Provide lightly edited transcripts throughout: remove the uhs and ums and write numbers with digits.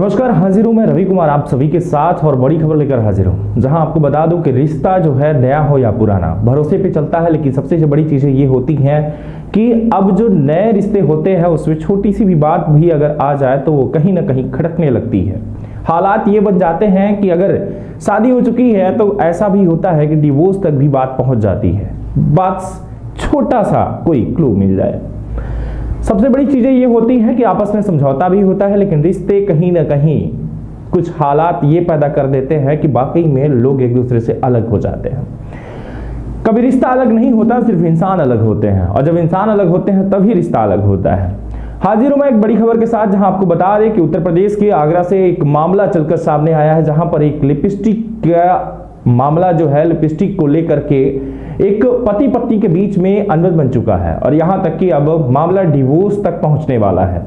नमस्कार, हाजिर हूं मैं रवि कुमार आप सभी के साथ और बड़ी खबर लेकर हाजिर हूं, जहां आपको बता दूं कि रिश्ता जो है नया हो या पुराना भरोसे पे चलता है। लेकिन सबसे जो बड़ी चीजें ये होती हैं कि अब जो नए रिश्ते होते हैं उसमें छोटी सी भी बात भी अगर आ जाए तो वो कहीं ना कहीं खटकने लगती है। हालात ये बन जाते हैं कि अगर शादी हो चुकी है तो ऐसा भी होता है कि डिवोर्स तक भी बात पहुंच जाती है, बात छोटा सा कोई क्लू मिल जाए। सबसे बड़ी चीजें ये होती हैं कि आपस में समझौता भी होता है, लेकिन रिश्ते कहीं ना कहीं कुछ हालात ये पैदा कर देते हैं कि वाकई में लोग एक दूसरे से अलग हो जाते हैं। कभी रिश्ता अलग नहीं होता, सिर्फ इंसान अलग होते हैं, और जब इंसान अलग होते हैं तभी रिश्ता अलग होता है। हाजिर हूं मैं एक बड़ी खबर के साथ, जहां आपको बता दें कि उत्तर प्रदेश के आगरा से एक मामला चलकर सामने आया है, जहां पर एक लिपस्टिक का मामला जो है, लिपस्टिक को लेकर के एक पति पत्नी के बीच में अनबन बन चुका है और यहां तक कि अब मामला डिवोर्स तक पहुंचने वाला है।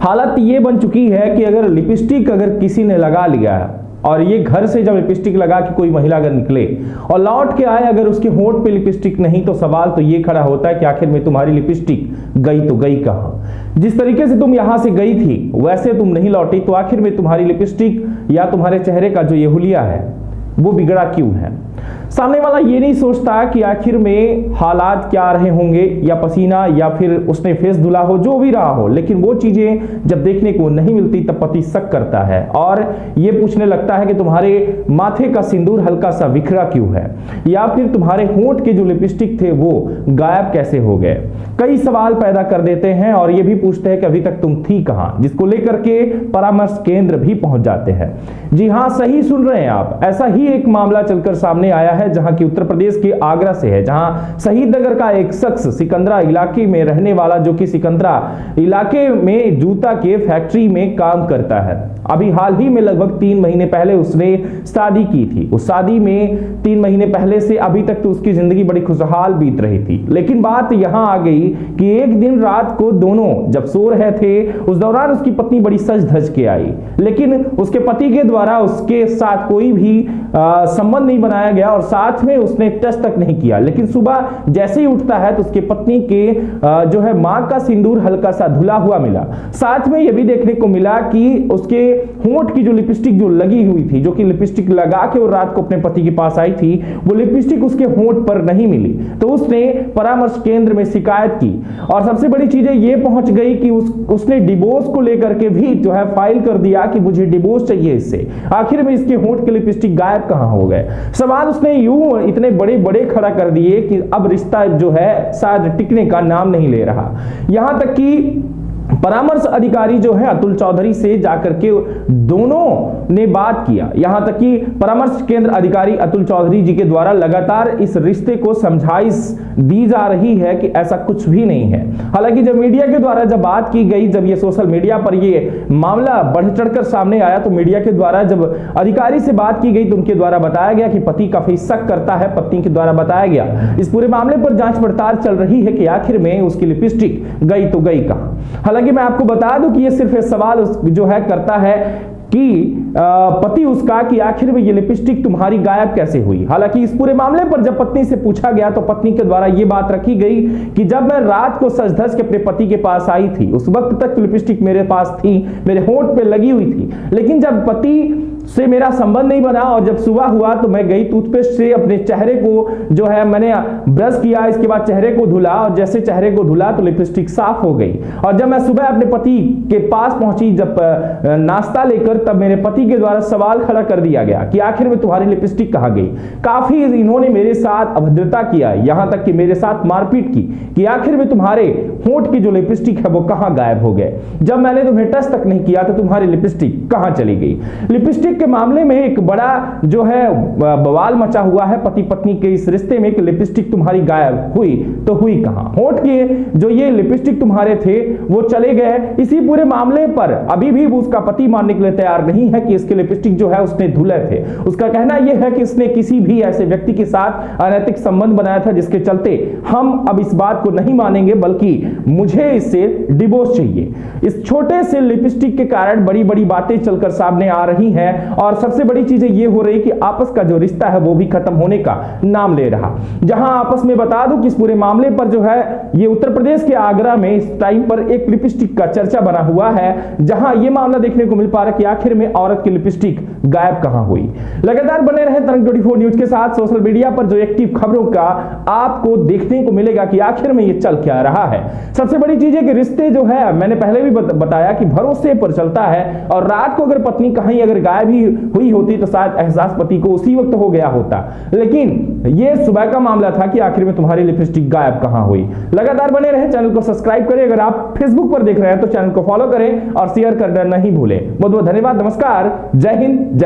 हालत ये बन चुकी है कि अगर लिपस्टिक अगर किसी ने लगा लिया है और ये घर से जब लिपस्टिक लगा के कोई महिला अगर निकले और लौट के आए, अगर उसके होंठ पे लिपस्टिक नहीं, तो सवाल तो ये खड़ा होता है कि आखिर में तुम्हारी लिपस्टिक गई तो गई कहां। जिस तरीके से तुम यहां से गई थी वैसे तुम नहीं लौटी, तो आखिर में तुम्हारी लिपस्टिक या तुम्हारे चेहरे का जो ये हुलिया है वो बिगड़ा क्यों है। सामने वाला ये नहीं सोचता कि आखिर में हालात क्या रहे होंगे, या पसीना या फिर उसने फेस धुला हो, जो भी रहा हो, लेकिन वो चीजें जब देखने को नहीं मिलती तब पति शक करता है और ये पूछने लगता है कि तुम्हारे माथे का सिंदूर हल्का सा बिखरा क्यों है, या फिर तुम्हारे होंठ के जो लिपस्टिक थे वो गायब कैसे हो गए। कई सवाल पैदा कर देते हैं और ये भी पूछते हैं कि अभी तक तुम थी कहां, जिसको लेकर के परामर्श केंद्र भी पहुंच जाते हैं। जी हां, सही सुन रहे हैं आप, ऐसा ही एक मामला चलकर सामने आया है जहां की उत्तर प्रदेश के आगरा से है, जहां शहीद नगर का एक शख्स सिकंदरा इलाके में रहने वाला, जो कि सिकंदरा इलाके में जूता के फैक्ट्री में काम करता है। अभी हाल ही में लगभग 3 महीने पहले उसने शादी की थी। उस शादी में 3 महीने पहले से अभी तक तो उसकी जिंदगी बड़ी खुशहाल बीत रही थी, लेकिन बात यहां आ गई कि एक दिन रात को दोनों जब सो रहे थे उस दौरान उसकी पत्नी बड़ी सज धज के आई, लेकिन उसके पति के द्वारा उसके साथ कोई भी संबंध नहीं बनाया गया और साथ में उसने टच तक नहीं किया। लेकिन सुबह जैसे ही उठता है तो उसके पत्नी के जो है मां का सिंदूर हल्का सा धुला हुआ मिला। साथ में यह भी देखने को मिला कि उसके होंठ की जो लिपस्टिक जो लगी हुई थी, जो कि लिपस्टिक लगा के वो रात को अपने पति के पास आई थी, वो लिपस्टिक उसके होंठ पर नहीं मिली। तो उसने परामर्श केंद्र में शिकायत की और सबसे बड़ी चीजें ये पहुंच गई कि उसने डिवोर्स को लेकर के भी जो है फाइल कर दिया कि मुझे डिवोर्स चाहिए इससे। आखिर में इसके होंठ के लिपस्टिक गायब कहां हो गए। सवाल उसने यूं इतने बड़े बड़े खड़ा कर दिए कि अब रिश्ता जो है शायद टिकने का नाम नहीं ले रहा। यहां तक कि परामर्श अधिकारी जो है अतुल चौधरी से जाकर के दोनों ने बात किया। यहां तक कि परामर्श केंद्र अधिकारी अतुल चौधरी जी के द्वारा लगातार इस रिश्ते को समझाइश दी जा रही है कि ऐसा कुछ भी नहीं है। हालांकि जब मीडिया के द्वारा जब बात की गई, जब ये सोशल मीडिया पर ये मामला बढ़ चढ़कर सामने आया, तो मीडिया के द्वारा जब अधिकारी से बात की गई तो उनके द्वारा बताया गया कि पति काफी शक करता है। पत्नी के द्वारा बताया गया इस पूरे मामले पर जांच पड़ताल चल रही है कि आखिर में उसकी लिपस्टिक गई तो गई कहां। हालांकि मैं आपको बता दूं कि ये सिर्फ एक सवाल जो है करता है कि पति उसका कि आखिर में ये लिपस्टिक तुम्हारी गायब कैसे हुई। हालांकि इस पूरे मामले पर जब पत्नी से पूछा गया तो पत्नी के द्वारा ये बात रखी गई कि जब मैं रात को सज धज के अपने पति के पास आई थी उस वक्त तक लिपस्टिक मेरे पास थी, मेरे होंठ पे लगी हुई थी, लेकिन जब पति से मेरा संबंध नहीं बना और जब सुबह हुआ तो मैं गई टूथपेस्ट से अपने चेहरे को जो है मैंने ब्रश किया, इसके बाद चेहरे को धुला और जैसे चेहरे को धुला तो लिपस्टिक साफ हो गई। और जब मैं सुबह अपने पति के पास पहुंची जब नाश्ता लेकर, तब मेरे पति के द्वारा सवाल खड़ा कर दिया गया कि आखिर में तुम्हारी लिपस्टिक कहां गई। काफी इन्होंने मेरे साथ अभद्रता किया, यहां तक कि मेरे साथ मारपीट की कि आखिर में तुम्हारे होंठ की जो लिपस्टिक है वो कहां गायब हो गए। जब मैंने तुम्हें टच तक नहीं किया तो तुम्हारी लिपस्टिक कहां चली गई। लिपस्टिक के मामले में एक बड़ा जो है बवाल मचा हुआ है पति पत्नी के इस रिश्ते में कि लिपस्टिक तुम्हारी गायब हुई तो हुई कहां। होंठ के जो ये लिपस्टिक तुम्हारे थे वो चले गए। इसी पूरे मामले पर अभी भी उसका पति मानने के लिए तैयार नहीं है कि इसके लिपस्टिक जो है उसने धुले थे। उसका कहना यह है कि इसने किसी भी ऐसे व्यक्ति के साथ अनैतिक संबंध बनाया था जिसके चलते हम अब इस बात को नहीं मानेंगे, बल्कि मुझे इससे डिवोर्स चाहिए। इस छोटे से लिपस्टिक के कारण बड़ी बड़ी बातें चलकर सामने आ रही हैं और सबसे बड़ी चीजें ये हो रही कि आपस का जो रिश्ता है वो भी खत्म होने का नाम ले रहा। जहां आपस में बता दूं कि इस पूरे मामले पर जो है ये उत्तर प्रदेश के आगरा में इस टाइम पर एक लिपस्टिक का चर्चा बना हुआ है, जहां ये मामला देखने को मिल पा रहा है कि आखिर में औरत की लिपस्टिक गायब कहां हुई। लगातार बने रहे तरंग 24 न्यूज के साथ। सोशल मीडिया पर जो एक्टिव खबरों का आपको देखने को मिलेगा कि आखिर में ये चल क्या रहा है। सबसे बड़ी चीज है कि रिश्ते जो है, मैंने पहले भी बताया कि भरोसे पर चलता है, और रात को अगर पत्नी कहीं अगर गायब ही हुई होती तो शायद एहसास पति को उसी वक्त हो गया होता, लेकिन ये सुबह का मामला था कि आखिर में तुम्हारी लिपस्टिक गायब कहां हुई। लगातार बने रहे, चैनल को सब्सक्राइब करें। अगर आप फेसबुक पर देख रहे हैं तो चैनल को फॉलो करें और शेयर करना नहीं भूलें। बहुत बहुत धन्यवाद, नमस्कार, जय हिंद।